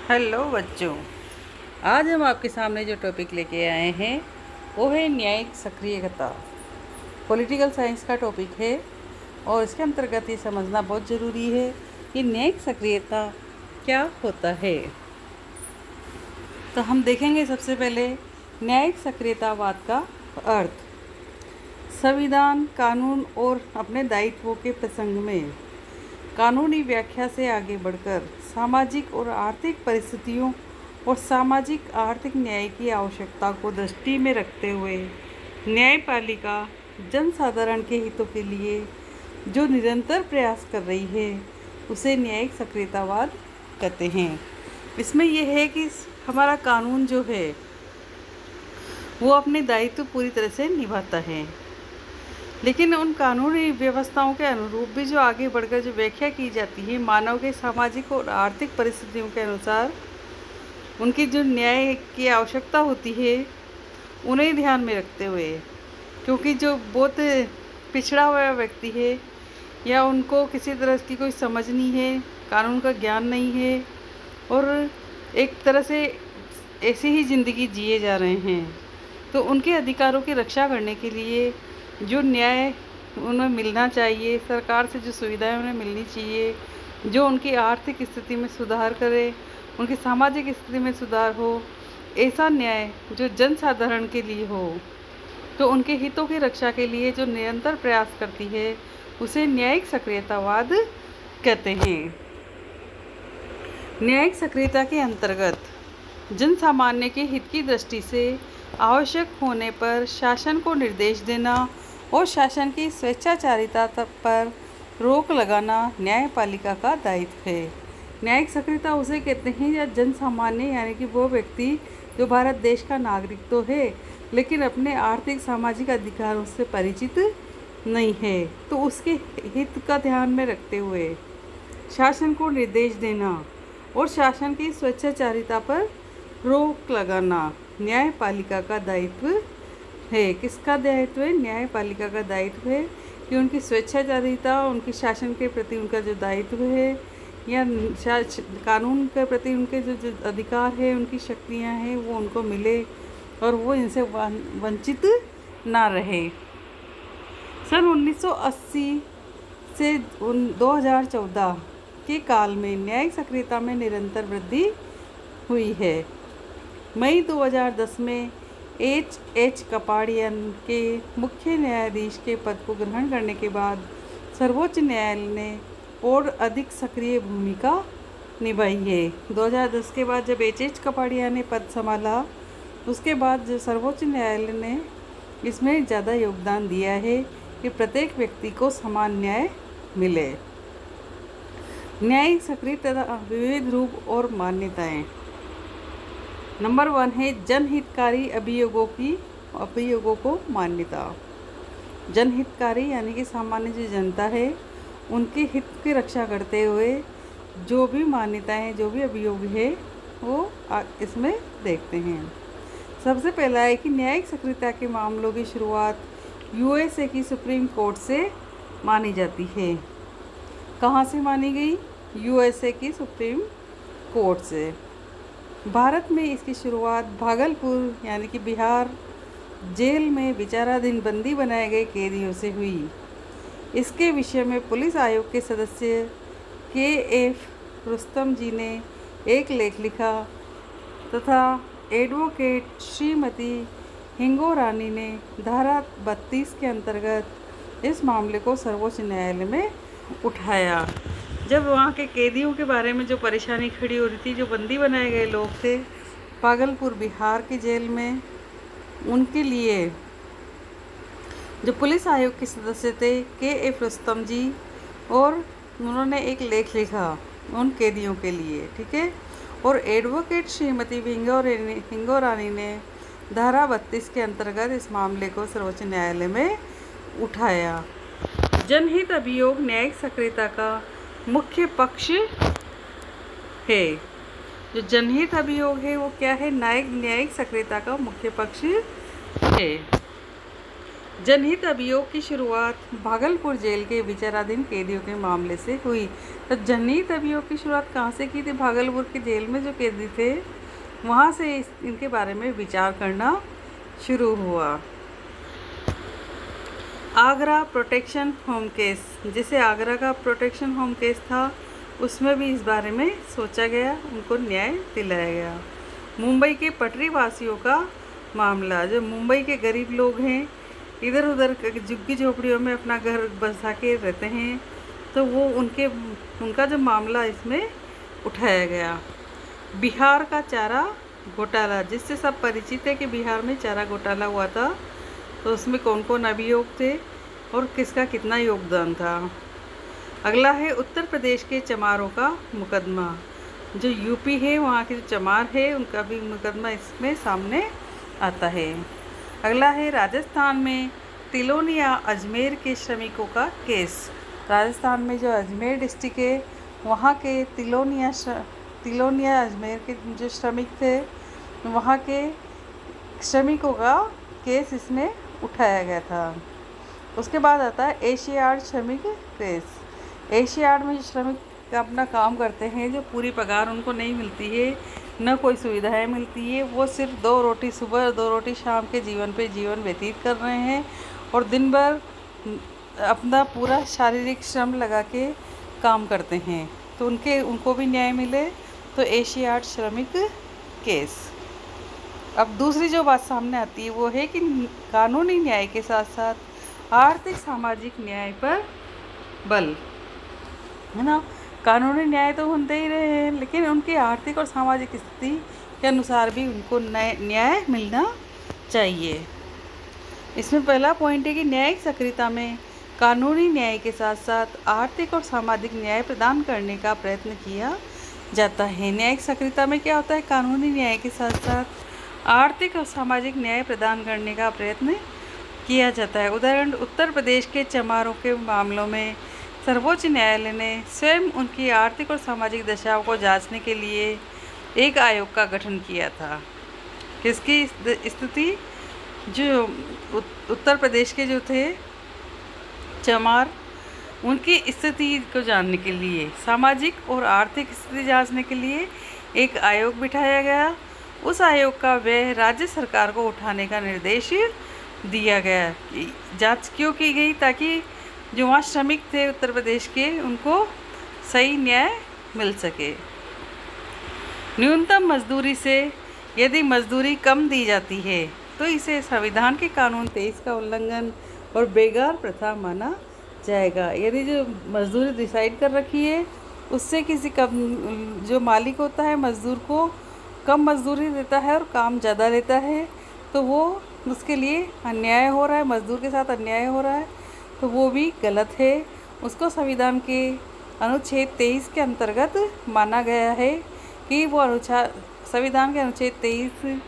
Hello बच्चों, आज हम आपके सामने जो टॉपिक लेके आए हैं वो है न्यायिक सक्रियता। पॉलिटिकल साइंस का टॉपिक है और इसके अंतर्गत ये समझना बहुत ज़रूरी है कि न्यायिक सक्रियता क्या होता है। तो हम देखेंगे सबसे पहले न्यायिक सक्रियतावाद का अर्थ। संविधान, कानून और अपने दायित्वों के प्रसंग में कानूनी व्याख्या से आगे बढ़कर सामाजिक और आर्थिक परिस्थितियों और सामाजिक आर्थिक न्याय की आवश्यकता को दृष्टि में रखते हुए न्यायपालिका जनसाधारण के हितों के लिए जो निरंतर प्रयास कर रही है उसे न्यायिक सक्रियतावाद कहते हैं। इसमें यह है कि हमारा कानून जो है वो अपने दायित्व पूरी तरह से निभाता है, लेकिन उन कानूनी व्यवस्थाओं के अनुरूप भी जो आगे बढ़कर जो व्याख्या की जाती है मानव के सामाजिक और आर्थिक परिस्थितियों के अनुसार उनकी जो न्याय की आवश्यकता होती है उन्हें ध्यान में रखते हुए, क्योंकि जो बहुत पिछड़ा हुआ व्यक्ति है या उनको किसी तरह की कोई समझ नहीं है, कानून का ज्ञान नहीं है और एक तरह से ऐसी ही ज़िंदगी जिए जा रहे हैं, तो उनके अधिकारों की रक्षा करने के लिए जो न्याय उन्हें मिलना चाहिए, सरकार से जो सुविधाएं उन्हें मिलनी चाहिए, जो उनकी आर्थिक स्थिति में सुधार करे, उनकी सामाजिक स्थिति में सुधार हो, ऐसा न्याय जो जनसाधारण के लिए हो, तो उनके हितों की रक्षा के लिए जो निरंतर प्रयास करती है उसे न्यायिक सक्रियतावाद कहते हैं। न्यायिक सक्रियता के अंतर्गत जन सामान्य के हित की दृष्टि से आवश्यक होने पर शासन को निर्देश देना और शासन की स्वेच्छाचारिता पर रोक लगाना न्यायपालिका का दायित्व है। न्यायिक सक्रियता उसे कहते हैं या जन सामान्य, यानी कि वो व्यक्ति जो भारत देश का नागरिक तो है लेकिन अपने आर्थिक सामाजिक अधिकारों से परिचित नहीं है, तो उसके हित का ध्यान में रखते हुए शासन को निर्देश देना और शासन की स्वेच्छाचारिता पर रोक लगाना न्यायपालिका का दायित्व है। किसका दायित्व है? न्यायपालिका का दायित्व है कि उनकी स्वेच्छाचारिता, उनकी शासन के प्रति उनका जो दायित्व है या कानून के प्रति उनके जो अधिकार है, उनकी शक्तियां हैं, वो उनको मिले और वो इनसे वंचित ना रहे। सन 1980 से 2014 के काल में न्यायिक सक्रियता में निरंतर वृद्धि हुई है। मई 2010 में H. कपाड़ियन के मुख्य न्यायाधीश के पद को ग्रहण करने के बाद सर्वोच्च न्यायालय ने और अधिक सक्रिय भूमिका निभाई है। 2010 के बाद जब H. कपाड़िया ने पद संभाला उसके बाद जो सर्वोच्च न्यायालय ने इसमें ज़्यादा योगदान दिया है कि प्रत्येक व्यक्ति को समान न्याय मिले। न्यायिक सक्रियता विविध रूप और मान्यताएं। नंबर 1 है जनहितकारी अभियोगों को मान्यता। जनहितकारी यानी कि सामान्य जो जनता है उनके हित की रक्षा करते हुए जो भी मान्यताएं, जो भी अभियोग है वो इसमें देखते हैं। सबसे पहला है कि न्यायिक सक्रियता के मामलों की शुरुआत USA की सुप्रीम कोर्ट से मानी जाती है। कहाँ से मानी गई? USA की सुप्रीम कोर्ट से। भारत में इसकी शुरुआत भागलपुर यानी कि बिहार जेल में विचाराधीन बंदी बनाए गए कैदियों से हुई। इसके विषय में पुलिस आयोग के सदस्य KF रुस्तम जी ने एक लेख लिखा तथा एडवोकेट श्रीमती हिंगोरानी ने धारा 32 के अंतर्गत इस मामले को सर्वोच्च न्यायालय में उठाया। जब वहाँ के कैदियों के बारे में जो परेशानी खड़ी हो रही थी, जो बंदी बनाए गए लोग थे भागलपुर बिहार की जेल में, उनके लिए जो पुलिस आयोग के सदस्य थे KF रुस्तम जी, और उन्होंने एक लेख लिखा उन कैदियों के लिए, ठीक है। और एडवोकेट श्रीमती हिंगोरानी ने धारा 32 के अंतर्गत इस मामले को सर्वोच्च न्यायालय में उठाया। जनहित अभियोग न्यायिक सक्रियता का मुख्य पक्ष है। जो जनहित अभियोग है वो क्या है? न्यायिक सक्रियता का मुख्य पक्ष है। जनहित अभियोग की शुरुआत भागलपुर जेल के विचाराधीन कैदियों के मामले से हुई। तो जनहित अभियोग की शुरुआत कहाँ से की थी? भागलपुर के जेल में जो कैदी थे वहाँ से इनके बारे में विचार करना शुरू हुआ। आगरा प्रोटेक्शन होम केस, जैसे आगरा का प्रोटेक्शन होम केस था उसमें भी इस बारे में सोचा गया, उनको न्याय दिलाया गया। मुंबई के पटरी वासियों का मामला, जो मुंबई के गरीब लोग हैं इधर उधर झुग्गी झोपड़ियों में अपना घर बसा के रहते हैं, तो वो उनका जो मामला इसमें उठाया गया। बिहार का चारा घोटाला, जिससे सब परिचित है कि बिहार में चारा घोटाला हुआ था, तो उसमें कौन कौन अभियोग थे और किसका कितना योगदान था। अगला है उत्तर प्रदेश के चमारों का मुकदमा, जो यूपी है वहाँ के जो चमार है उनका भी मुकदमा इसमें सामने आता है। अगला है राजस्थान में तिलोनिया अजमेर के श्रमिकों का केस। राजस्थान में जो अजमेर डिस्ट्रिक्ट है वहाँ के तिलोनिया अजमेर के जो श्रमिक थे वहाँ के श्रमिकों का केस इसमें उठाया गया था। उसके बाद आता है एशियाड श्रमिक केस। एशियाड में जो श्रमिक अपना काम करते हैं, जो पूरी पगार उनको नहीं मिलती है, न कोई सुविधाएं मिलती है, वो सिर्फ 2 रोटी सुबह 2 रोटी शाम के जीवन व्यतीत कर रहे हैं और दिन भर अपना पूरा शारीरिक श्रम लगा के काम करते हैं, तो उनको भी न्याय मिले, तो एशियाड श्रमिक केस। अब दूसरी जो बात सामने आती है वो है कि कानूनी न्याय के साथ साथ आर्थिक सामाजिक न्याय पर बल, है ना। कानूनी न्याय तो होते ही रहे हैं, लेकिन उनकी आर्थिक और सामाजिक स्थिति के अनुसार भी उनको न्याय मिलना चाहिए। इसमें पहला पॉइंट है कि न्यायिक सक्रियता में कानूनी न्याय के साथ साथ आर्थिक और सामाजिक न्याय प्रदान करने का प्रयत्न किया जाता है। न्यायिक सक्रियता में क्या होता है? कानूनी न्याय के साथ साथ आर्थिक और सामाजिक न्याय प्रदान करने का प्रयत्न किया जाता है। उदाहरण, उत्तर प्रदेश के चमारों के मामलों में सर्वोच्च न्यायालय ने स्वयं उनकी आर्थिक और सामाजिक दशाओं को जांचने के लिए एक आयोग का गठन किया था। किसकी स्थिति? जो उत्तर प्रदेश के जो थे चमार, उनकी स्थिति को जानने के लिए, सामाजिक और आर्थिक स्थिति जांचने के लिए एक आयोग बिठाया गया। उस आयोग का व्यय राज्य सरकार को उठाने का निर्देश दिया गया। जांच क्यों की गई? ताकि जो वहाँ श्रमिक थे उत्तर प्रदेश के, उनको सही न्याय मिल सके। न्यूनतम मजदूरी से यदि मजदूरी कम दी जाती है तो इसे संविधान के कानून 23 का उल्लंघन और बेगार प्रथा माना जाएगा। यदि जो मजदूरी डिसाइड कर रखी है उससे किसी कम, जो मालिक होता है मजदूर को कम मजदूरी देता है और काम ज़्यादा लेता है, तो वो उसके लिए अन्याय हो रहा है, मजदूर के साथ अन्याय हो रहा है, तो वो भी गलत है। उसको संविधान के अनुच्छेद 23 के अंतर्गत माना गया है कि वो संविधान के अनुच्छेद 23